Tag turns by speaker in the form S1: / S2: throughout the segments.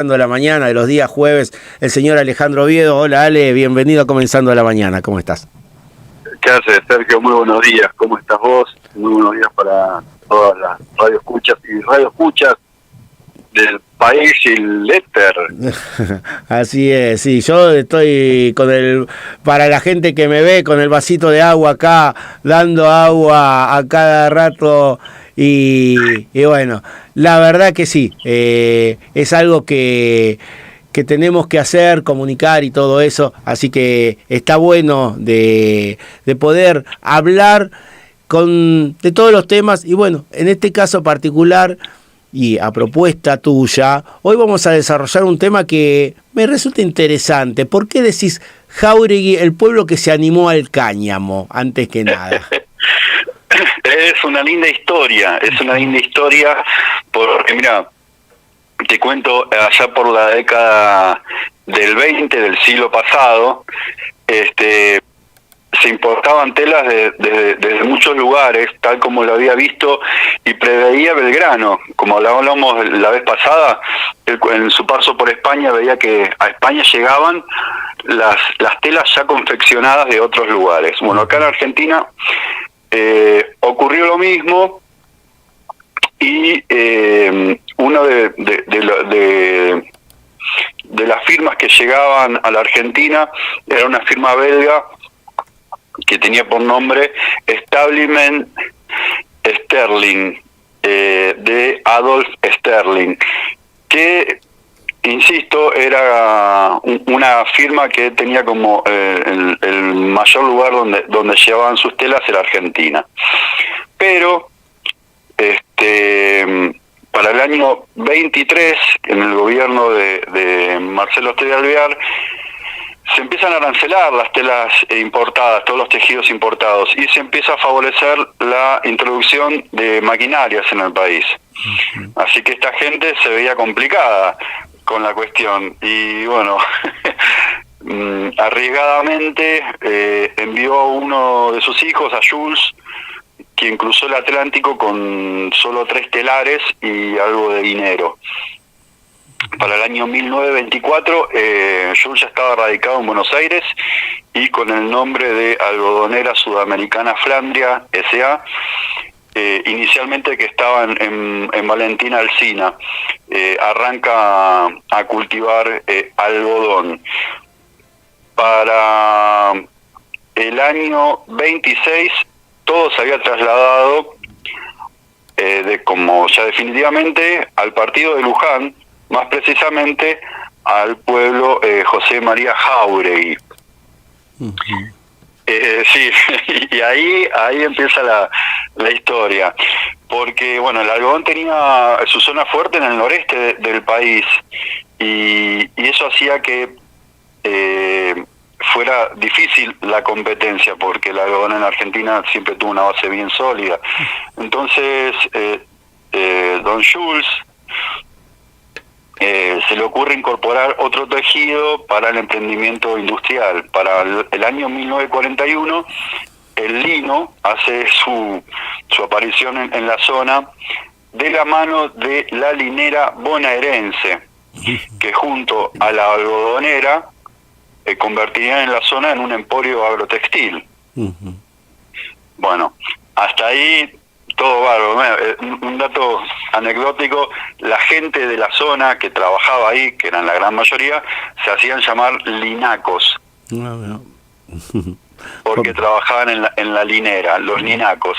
S1: Comenzando la mañana de los días jueves, el señor Alejandro Oviedo. Hola Ale, bienvenido a Comenzando la Mañana, ¿cómo estás?
S2: ¿Qué haces, Sergio? Muy buenos días, ¿cómo estás vos? Muy buenos días para todas las radioescuchas y radioescuchas del país y el éter.
S1: Así es, sí, yo estoy para la gente que me ve, con el vasito de agua acá, dando agua a cada rato y bueno, la verdad que sí, es algo que tenemos que hacer, comunicar y todo eso, así que está bueno de poder hablar de todos los temas y bueno, en este caso particular y a propuesta tuya, hoy vamos a desarrollar un tema que me resulta interesante. ¿Por qué decís Jáuregui, el pueblo que se animó al cáñamo, antes que nada?
S2: Es una linda historia, porque mira, te cuento, allá por la década del 20 del siglo pasado, se importaban telas desde muchos lugares, tal como lo había visto y preveía Belgrano. Como hablábamos la vez pasada, en su paso por España veía que a España llegaban las telas ya confeccionadas de otros lugares. Bueno, acá en Argentina ocurrió lo mismo y una de las firmas que llegaban a la Argentina era una firma belga que tenía por nombre Establishment Sterling, de Adolf Sterling, que, insisto, era una firma que tenía como el mayor lugar donde llevaban sus telas era Argentina. Pero para el año 23, en el gobierno de Marcelo T. de Alvear, se empiezan a arancelar las telas importadas, todos los tejidos importados, y se empieza a favorecer la introducción de maquinarias en el país. Así que esta gente se veía complicada con la cuestión, y bueno, arriesgadamente envió a uno de sus hijos, a Jules, quien cruzó el Atlántico con solo 3 telares y algo de dinero. Para el año 1924, Jules ya estaba radicado en Buenos Aires y con el nombre de Algodonera Sudamericana Flandria S.A., inicialmente que estaba en Valentina Alsina, arranca a cultivar algodón. Para el año 26, todo se había trasladado como ya definitivamente al partido de Luján, más precisamente al pueblo José María Jáuregui. Sí, y ahí empieza la historia, porque bueno, el algodón tenía su zona fuerte en el noreste del país, y eso hacía que fuera difícil la competencia, porque el algodón en Argentina siempre tuvo una base bien sólida. Entonces, don Jules se le ocurre incorporar otro tejido para el emprendimiento industrial. Para el año 1941, el lino hace su aparición en la zona de la mano de la linera bonaerense, que junto a la algodonera convertirían en la zona en un emporio agrotextil. Bueno, hasta ahí todo bárbaro. Un dato anecdótico: la gente de la zona que trabajaba ahí, que eran la gran mayoría, se hacían llamar linacos, porque trabajaban en la linera, los linacos.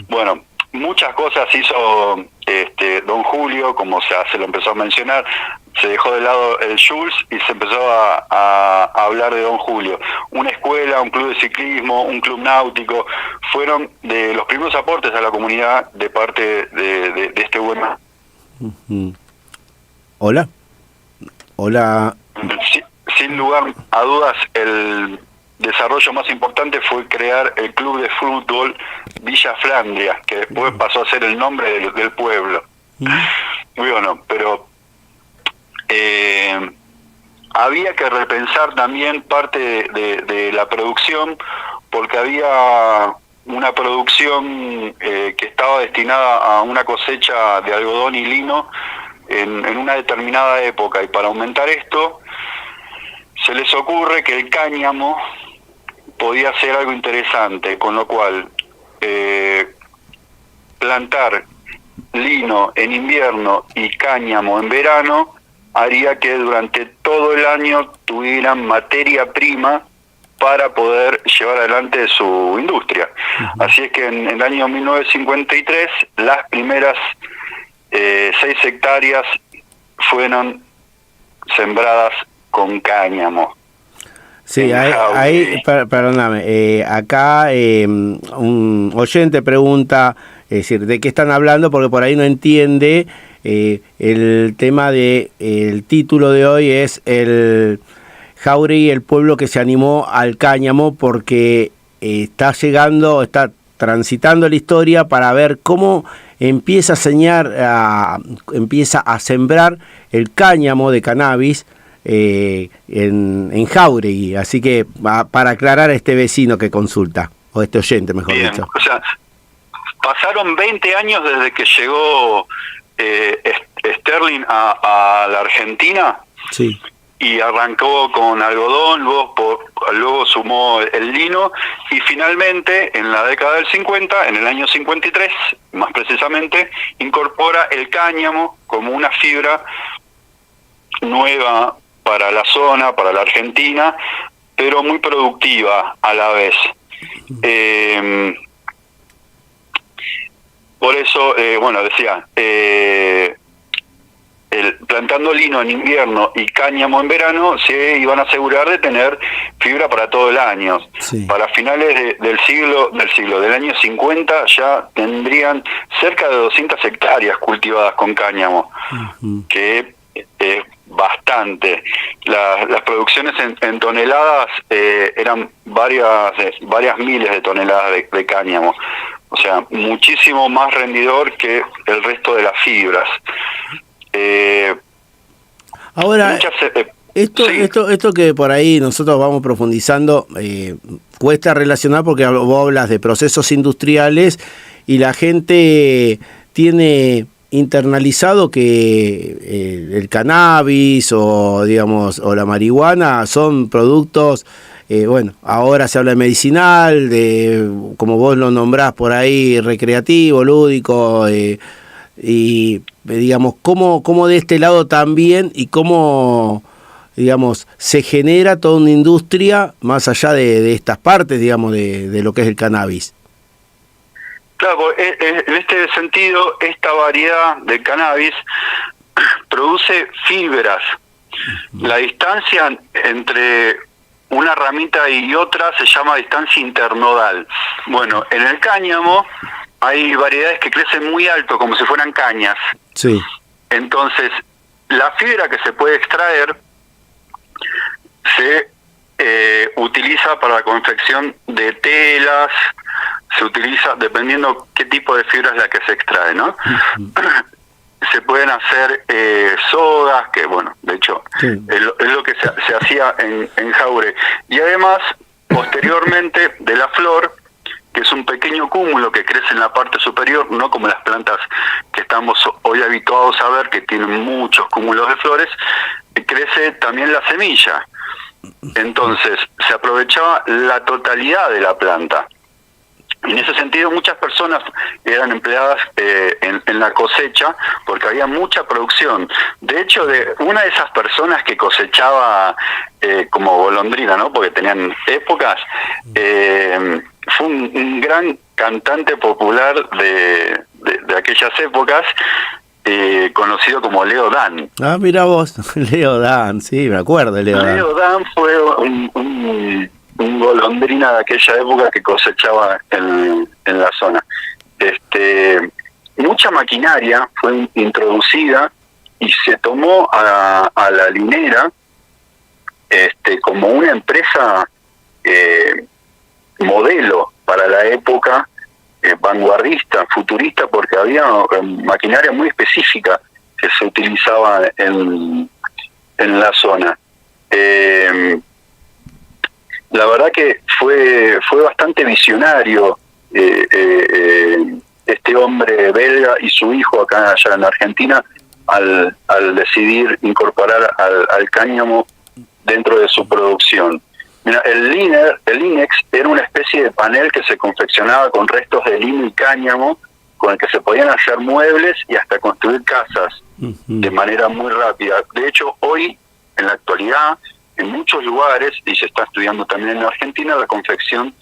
S2: Bueno, muchas cosas hizo don Julio, como se lo empezó a mencionar. Se dejó de lado el Jules y se empezó a hablar de don Julio. Una escuela, un club de ciclismo, un club náutico, fueron de los primeros aportes a la comunidad de parte de este buen...
S1: Hola.
S2: Sin lugar a dudas, el desarrollo más importante fue crear el club de fútbol Villa Flandria, que después pasó a ser el nombre del pueblo. Muy bueno, pero había que repensar también parte de la producción, porque había una producción que estaba destinada a una cosecha de algodón y lino en una determinada época, y para aumentar esto se les ocurre que el cáñamo podía ser algo interesante, con lo cual plantar lino en invierno y cáñamo en verano haría que durante todo el año tuvieran materia prima para poder llevar adelante su industria. Así es que en el año 1953 las primeras 6 hectáreas fueron sembradas con cáñamo.
S1: Sí, ahí perdóname, acá un oyente pregunta, es decir, ¿de qué están hablando? Porque por ahí no entiende. El tema de el título de hoy es el Jáuregui, el pueblo que se animó al cáñamo, porque está transitando la historia para ver cómo empieza a sembrar el cáñamo de cannabis en Jáuregui. Así que para aclarar a este vecino que consulta, o este oyente mejor dicho.
S2: O sea, pasaron 20 años desde que llegó Sterling a la Argentina.
S1: Sí.
S2: Y arrancó con algodón, luego sumó el lino, y finalmente en la década del 50, en el año 53 más precisamente, incorpora el cáñamo como una fibra nueva para la zona, para la Argentina, pero muy productiva a la vez. Por eso, decía, plantando lino en invierno y cáñamo en verano, se iban a asegurar de tener fibra para todo el año.
S1: Sí.
S2: Para finales del año 50 ya tendrían cerca de 200 hectáreas cultivadas con cáñamo, que es bastante. Las producciones en toneladas eran varias miles de toneladas de cáñamo. O sea, muchísimo más rendidor que el resto de las fibras.
S1: Ahora, esto que por ahí nosotros vamos profundizando, cuesta relacionar porque vos hablas de procesos industriales y la gente tiene internalizado que el cannabis o la marihuana son productos, ahora se habla de medicinal, de, como vos lo nombrás por ahí, recreativo, lúdico, y digamos, cómo de este lado también, y cómo, digamos, se genera toda una industria más allá de estas partes, digamos, de lo que es el cannabis.
S2: Claro, en este sentido, esta variedad de cannabis produce fibras. La distancia entre una ramita y otra se llama distancia internodal. Bueno, en el cáñamo hay variedades que crecen muy alto, como si fueran cañas.
S1: Sí.
S2: Entonces, la fibra que se puede extraer se utiliza para la confección de telas, se utiliza dependiendo qué tipo de fibra es la que se extrae, ¿no? Se pueden hacer sogas, que bueno, de hecho, sí, es lo que se hacía en Jáuregui. Y además, posteriormente, de la flor, que es un pequeño cúmulo que crece en la parte superior, no como las plantas que estamos hoy habituados a ver, que tienen muchos cúmulos de flores, crece también la semilla. Entonces, se aprovechaba la totalidad de la planta. En ese sentido, muchas personas eran empleadas en la cosecha, porque había mucha producción. De hecho, una de esas personas que cosechaba como golondrina, ¿no? Porque tenían épocas, fue un gran cantante popular de aquellas épocas, conocido como Leo Dan.
S1: Ah, mira vos, Leo Dan, sí, me acuerdo de Leo Dan.
S2: Leo Dan fue un golondrina de aquella época que cosechaba en la zona. Mucha maquinaria fue introducida y se tomó a la linera como una empresa modelo para la época, vanguardista, futurista, porque había maquinaria muy específica que se utilizaba en la zona. La verdad que fue bastante visionario este hombre belga y su hijo allá en Argentina, al decidir incorporar al cáñamo dentro de su producción. Mira, el Linex era una especie de panel que se confeccionaba con restos de lino y cáñamo, con el que se podían hacer muebles y hasta construir casas de manera muy rápida. De hecho, hoy, en la actualidad, en muchos lugares, y se está estudiando también en Argentina, la confección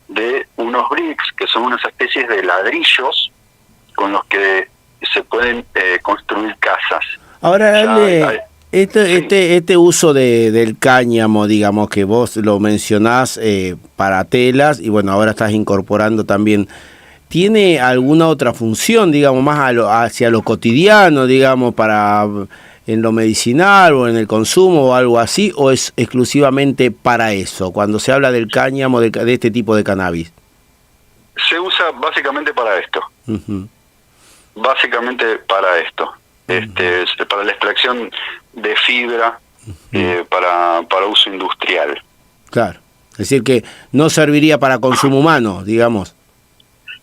S2: de unos bricks, que son unas especies de ladrillos con los que se pueden construir casas.
S1: Ahora, este uso del cáñamo, digamos, que vos lo mencionás para telas, y bueno, ahora estás incorporando también, ¿tiene alguna otra función, digamos, más hacia lo cotidiano, digamos, para en lo medicinal o en el consumo o algo así, o es exclusivamente para eso, cuando se habla del cáñamo, de este tipo de cannabis?
S2: Se usa básicamente para esto. Básicamente para esto. Para la extracción de fibra, para uso industrial.
S1: Claro. Es decir, que no serviría para consumo humano, digamos.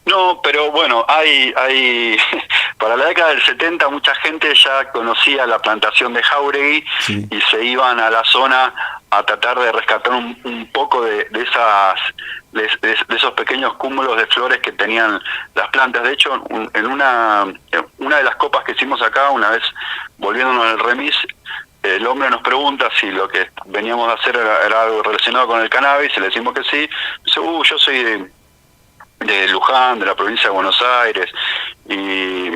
S2: No, pero bueno, hay para la década del 70 mucha gente ya conocía la plantación de Jáuregui, sí, y se iban a la zona a tratar de rescatar un poco de esos pequeños cúmulos de flores que tenían las plantas. De hecho, en una de las copas que hicimos acá, una vez volviéndonos al remis, el hombre nos pregunta si lo que veníamos a hacer era algo relacionado con el cannabis, y le decimos que sí. Dice, yo soy de Luján, de la provincia de Buenos Aires, y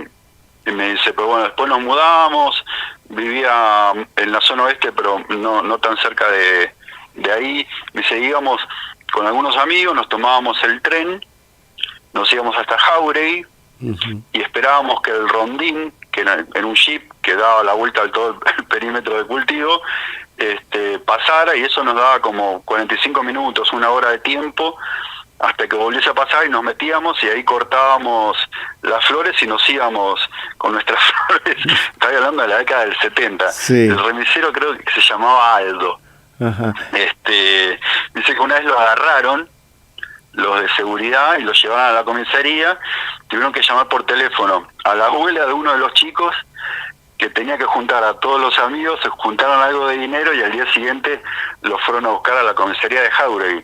S2: me dice, pero bueno, después nos mudamos, vivía en la zona oeste, pero no tan cerca de ahí. Me dice, íbamos con algunos amigos, nos tomábamos el tren, nos íbamos hasta Jáuregui, y esperábamos que el rondín, que era en un jeep que daba la vuelta al todo el perímetro de cultivo, pasara, y eso nos daba como 45 minutos, una hora de tiempo, hasta que volviese a pasar, y nos metíamos y ahí cortábamos las flores y nos íbamos con nuestras flores. Estaba hablando de la década del 70. Sí. El remisero creo que se llamaba Aldo. Ajá. Dice que una vez lo agarraron los de seguridad y lo llevaron a la comisaría. Tuvieron que llamar por teléfono a la abuela de uno de los chicos, que tenía que juntar a todos los amigos, se juntaron algo de dinero y al día siguiente los fueron a buscar a la comisaría de Jáuregui.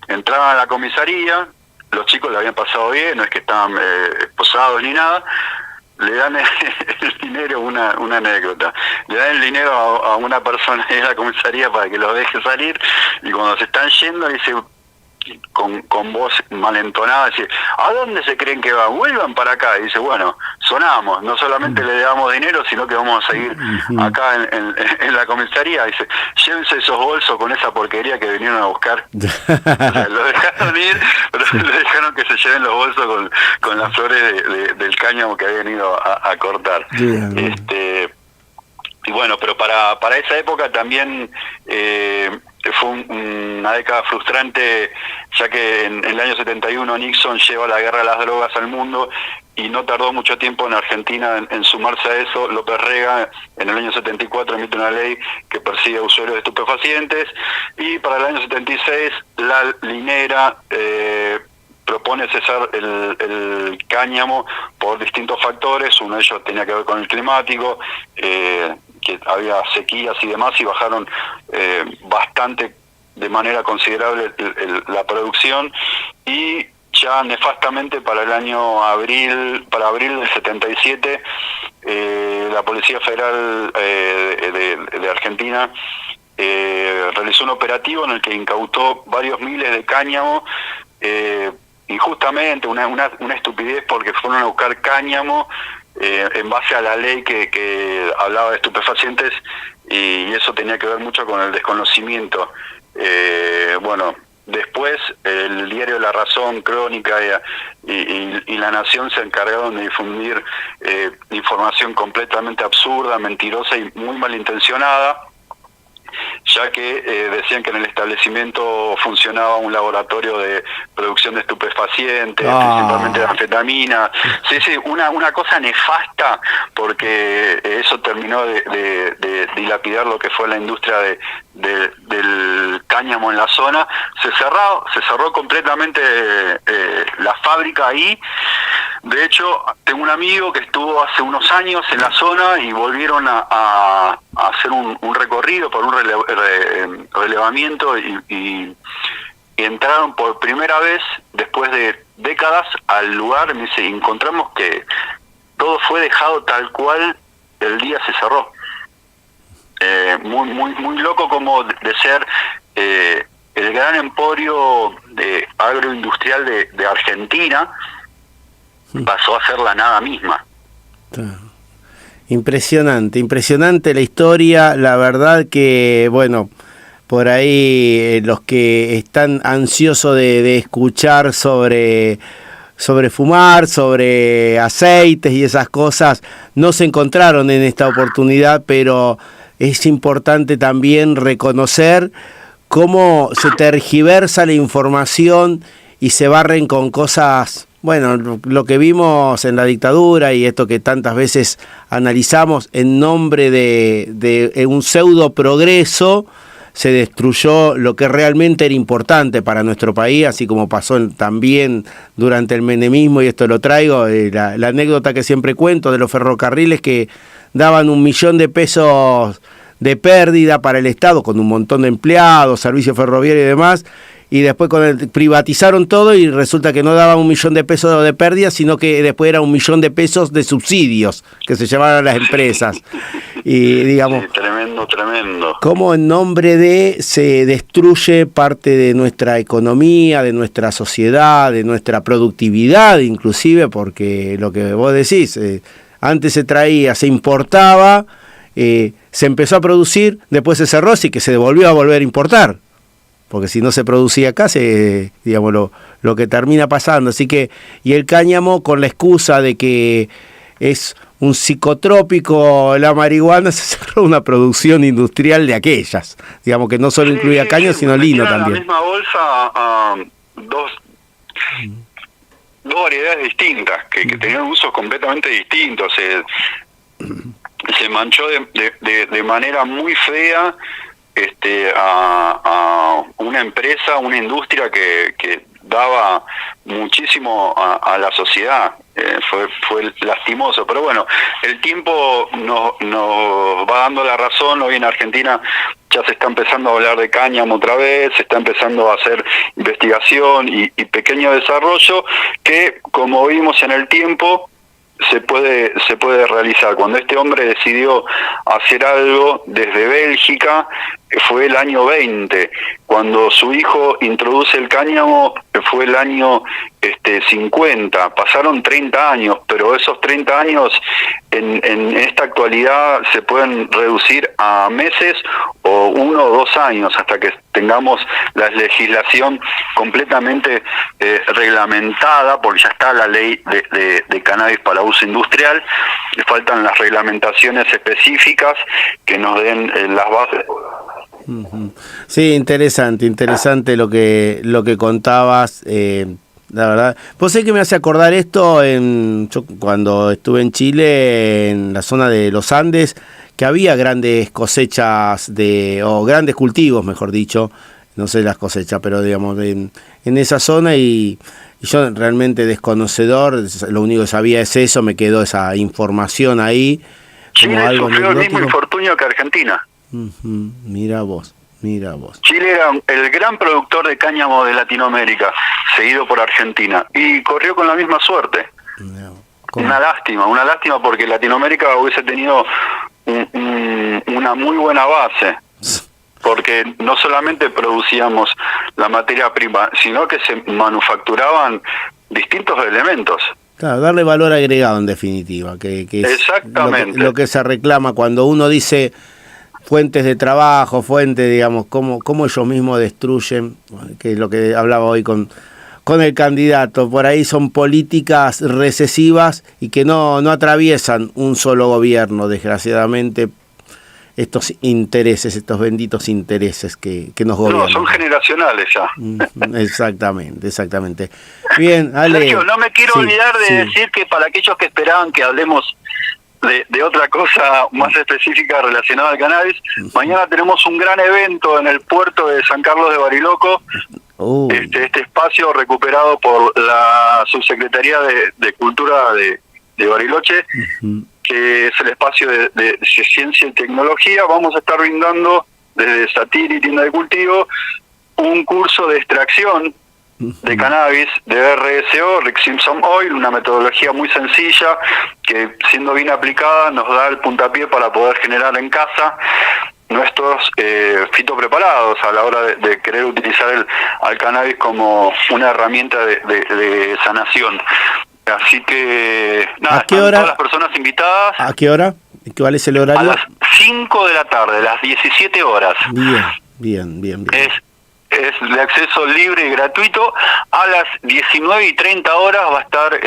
S2: Entraban a la comisaría, los chicos le habían pasado bien, no es que estaban esposados ni nada, le dan el dinero, una anécdota, le dan el dinero a una persona de la comisaría para que los deje salir, y cuando se están yendo dice con voz malentonada, dice, ¿a dónde se creen que van? Vuelvan para acá. Y dice, bueno, sonamos, no solamente le damos dinero, sino que vamos a seguir acá en la comisaría. Dice, llévense esos bolsos con esa porquería que vinieron a buscar. O sea, lo dejaron ir, pero le dejaron que se lleven los bolsos con las flores del cáñamo que habían ido a cortar. Y bueno, pero para esa época también fue una década frustrante, ya que en el año 71 Nixon lleva la guerra a las drogas al mundo, y no tardó mucho tiempo en Argentina en sumarse a eso. López Rega en el año 74 emite una ley que persigue a usuarios de estupefacientes, y para el año 76 la Linera propone cesar el cáñamo por distintos factores. Uno de ellos tenía que ver con el climático, que había sequías y demás, y bajaron bastante, de manera considerable, la producción, y ya nefastamente para el año abril del 77, la Policía Federal de Argentina realizó un operativo en el que incautó varios miles de cáñamo, injustamente, una estupidez, porque fueron a buscar cáñamo en base a la ley que hablaba de estupefacientes, y eso tenía que ver mucho con el desconocimiento. Bueno, después el diario La Razón, Crónica y La Nación se encargaron de difundir información completamente absurda, mentirosa y muy malintencionada, ya que decían que en el establecimiento funcionaba un laboratorio de producción de estupefacientes, principalmente de anfetamina. Sí, una cosa nefasta, porque eso terminó de dilapidar lo que fue la industria del cáñamo en la zona. Se cerró completamente la fábrica ahí. De hecho, tengo un amigo que estuvo hace unos años en la zona y volvieron a hacer un recorrido por un relevamiento y entraron por primera vez, después de décadas, al lugar. Me dice, encontramos que todo fue dejado tal cual el día se cerró. Muy loco como de ser el gran emporio de agroindustrial de Argentina pasó a ser la nada misma.
S1: Impresionante la historia. La verdad que, bueno, por ahí los que están ansiosos de escuchar sobre fumar, sobre aceites y esas cosas, no se encontraron en esta oportunidad, pero es importante también reconocer cómo se tergiversa la información y se barren con cosas, bueno, lo que vimos en la dictadura y esto que tantas veces analizamos en nombre de un pseudo progreso. Se destruyó lo que realmente era importante para nuestro país, así como pasó también durante el menemismo, y esto lo traigo, la anécdota que siempre cuento de los ferrocarriles que daban 1 millón de pesos de pérdida para el Estado, con un montón de empleados, servicio ferroviario y demás, y después privatizaron todo y resulta que no daban 1 millón de pesos de pérdida, sino que después era 1 millón de pesos de subsidios que se llevaban a las empresas. Y digamos,
S2: sí, tremendo.
S1: Cómo en nombre de se destruye parte de nuestra economía, de nuestra sociedad, de nuestra productividad inclusive, porque lo que vos decís, antes se traía, se importaba, se empezó a producir, después se cerró, así que se volvió a volver a importar, porque si no se producía acá, digamos lo que termina pasando. Así que, y el cáñamo, con la excusa de que es un psicotrópico la marihuana, se cerró una producción industrial de aquellas, digamos, que no solo incluía caño, sino lino también.
S2: En la misma bolsa dos variedades distintas, que tenían usos completamente distintos. Se manchó de manera muy fea a una empresa, una industria que daba muchísimo a la sociedad. Fue lastimoso, pero bueno, el tiempo nos va dando la razón. Hoy en Argentina ya se está empezando a hablar de cáñamo otra vez, se está empezando a hacer investigación y pequeño desarrollo que, como vimos en el tiempo, se puede realizar. Cuando este hombre decidió hacer algo desde Bélgica, fue el año 20. Cuando su hijo introduce el cáñamo, fue el año 50. Pasaron 30 años, pero esos 30 años en esta actualidad se pueden reducir a meses o 1 o 2 años, hasta que tengamos la legislación completamente reglamentada, porque ya está la ley de cannabis para uso industrial. Le faltan las reglamentaciones específicas que nos den las bases.
S1: Sí, interesante lo que contabas, la verdad. Vos sé que me hace acordar esto yo cuando estuve en Chile, en la zona de los Andes, que había grandes cosechas o grandes cultivos, mejor dicho, no sé las cosechas, pero digamos en esa zona, y yo realmente desconocedor, lo único que sabía es eso, me quedó esa información ahí.
S2: Chile sufrió el mismo infortunio que Argentina.
S1: Mira vos.
S2: Chile era el gran productor de cáñamo de Latinoamérica, seguido por Argentina, y corrió con la misma suerte. Una lástima porque Latinoamérica hubiese tenido una muy buena base, porque no solamente producíamos la materia prima, sino que se manufacturaban distintos elementos.
S1: Claro, darle valor agregado en definitiva, que es
S2: exactamente
S1: lo que se reclama cuando uno dice fuentes de trabajo, digamos, cómo ellos mismos destruyen, que es lo que hablaba hoy con el candidato. Por ahí son políticas recesivas y que no atraviesan un solo gobierno, desgraciadamente, estos intereses, estos benditos intereses que nos gobiernan.
S2: No, son generacionales ya.
S1: Exactamente. Bien, Ale.
S2: Sergio, no me quiero olvidar de decir que para aquellos que esperaban que hablemos de otra cosa más específica relacionada al cannabis, mañana tenemos un gran evento en el puerto de San Carlos de Bariloco, este espacio recuperado por la Subsecretaría de Cultura de Bariloche, que es el espacio de ciencia y tecnología. Vamos a estar brindando desde Satiri, tienda de cultivo, un curso de extracción de cannabis, de RSO, Rick Simpson Oil, una metodología muy sencilla que, siendo bien aplicada, nos da el puntapié para poder generar en casa nuestros fitopreparados a la hora de querer utilizar al cannabis como una herramienta de sanación. Así que, nada,
S1: ¿a qué hora?
S2: Todas las personas invitadas.
S1: ¿A qué hora? ¿Cuál es el horario?
S2: A las 5 de la tarde, las 17 horas.
S1: Bien.
S2: Es de acceso libre y gratuito. A las 19:30 horas va a estar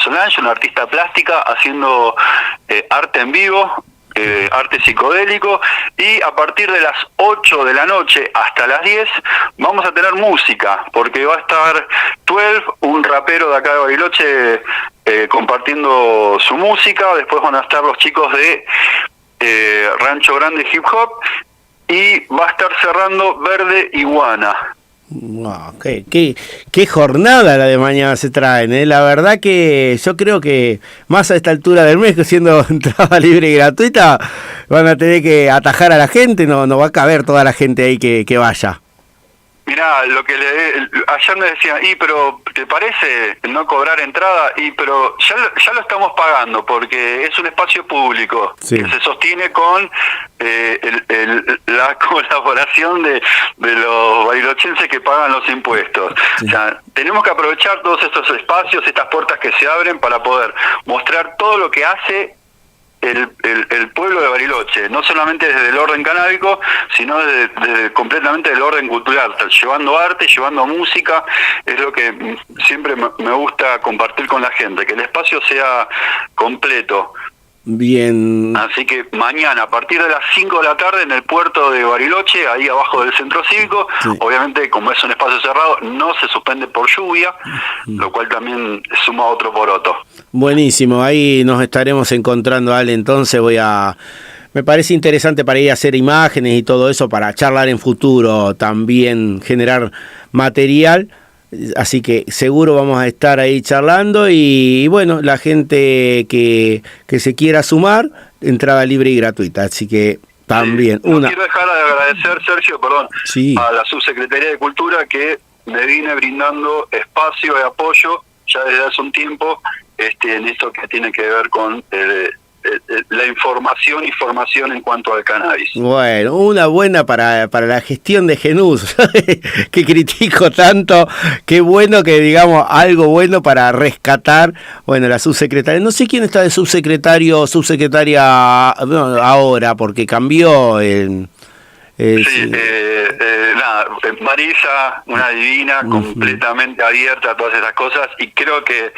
S2: Solange, una artista plástica, haciendo arte en vivo, arte psicodélico, y a partir de las 8 de la noche hasta las 10 vamos a tener música, porque va a estar 12, un rapero de acá de Bariloche, compartiendo su música. Después van a estar los chicos de Rancho Grande Hip Hop, y va a estar cerrando Verde Iguana.
S1: Wow, qué jornada la de mañana se traen, ¿eh? La verdad que yo creo que más a esta altura del mes, que siendo entrada libre y gratuita, van a tener que atajar a la gente, no va a caber toda la gente ahí que vaya.
S2: Mirá, ayer me decían, pero ¿te parece no cobrar entrada? Pero ya lo estamos pagando, porque es un espacio público, sí, que se sostiene con la colaboración de los barilochenses que pagan los impuestos. Sí. O sea, tenemos que aprovechar todos estos espacios, estas puertas que se abren, para poder mostrar todo lo que hace el pueblo de Bariloche, no solamente desde el orden canábico, sino desde completamente del orden cultural, llevando arte, llevando música. Es lo que siempre me gusta compartir con la gente, que el espacio sea completo.
S1: Bien.
S2: Así que mañana, a partir de las 5 de la tarde, en el puerto de Bariloche, ahí abajo del centro cívico, sí. Obviamente, como es un espacio cerrado, no se suspende por lluvia, lo cual también suma otro poroto.
S1: Buenísimo, ahí nos estaremos encontrando, Ale. Entonces me parece interesante para ir a hacer imágenes y todo eso, para charlar en futuro, también generar material. Así que seguro vamos a estar ahí charlando, y bueno, la gente que se quiera sumar, entrada libre y gratuita. Así que también
S2: no quiero dejar de agradecer, Sergio,
S1: sí,
S2: a la Subsecretaría de Cultura, que me viene brindando espacio y apoyo ya desde hace un tiempo en esto que tiene que ver con la información y formación en cuanto al cannabis.
S1: Bueno, una buena para la gestión de Genús, que critico tanto. Qué bueno que digamos algo bueno para rescatar. Bueno, la subsecretaria, no sé quién está de subsecretaria ahora, porque cambió
S2: Marisa, una divina, completamente abierta a todas esas cosas, y creo que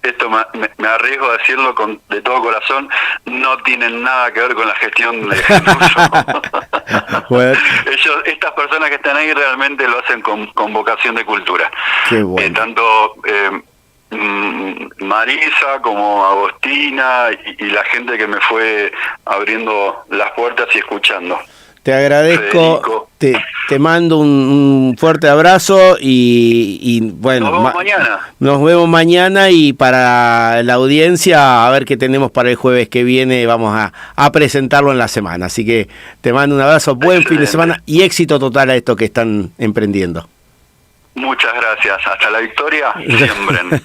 S2: esto me arriesgo a decirlo de todo corazón, no tienen nada que ver con la gestión de
S1: bueno.
S2: Estas personas que están ahí realmente lo hacen con vocación de cultura.
S1: Qué bueno.
S2: Tanto Marisa como Agostina y la gente que me fue abriendo las puertas y escuchando.
S1: Te agradezco, te mando un fuerte abrazo, y bueno,
S2: nos vemos mañana.
S1: Nos vemos mañana, y para la audiencia, a ver qué tenemos para el jueves que viene, vamos a presentarlo en la semana. Así que te mando un abrazo, buen fin de semana y éxito total a esto que están emprendiendo.
S2: Muchas gracias, hasta la victoria, siembren.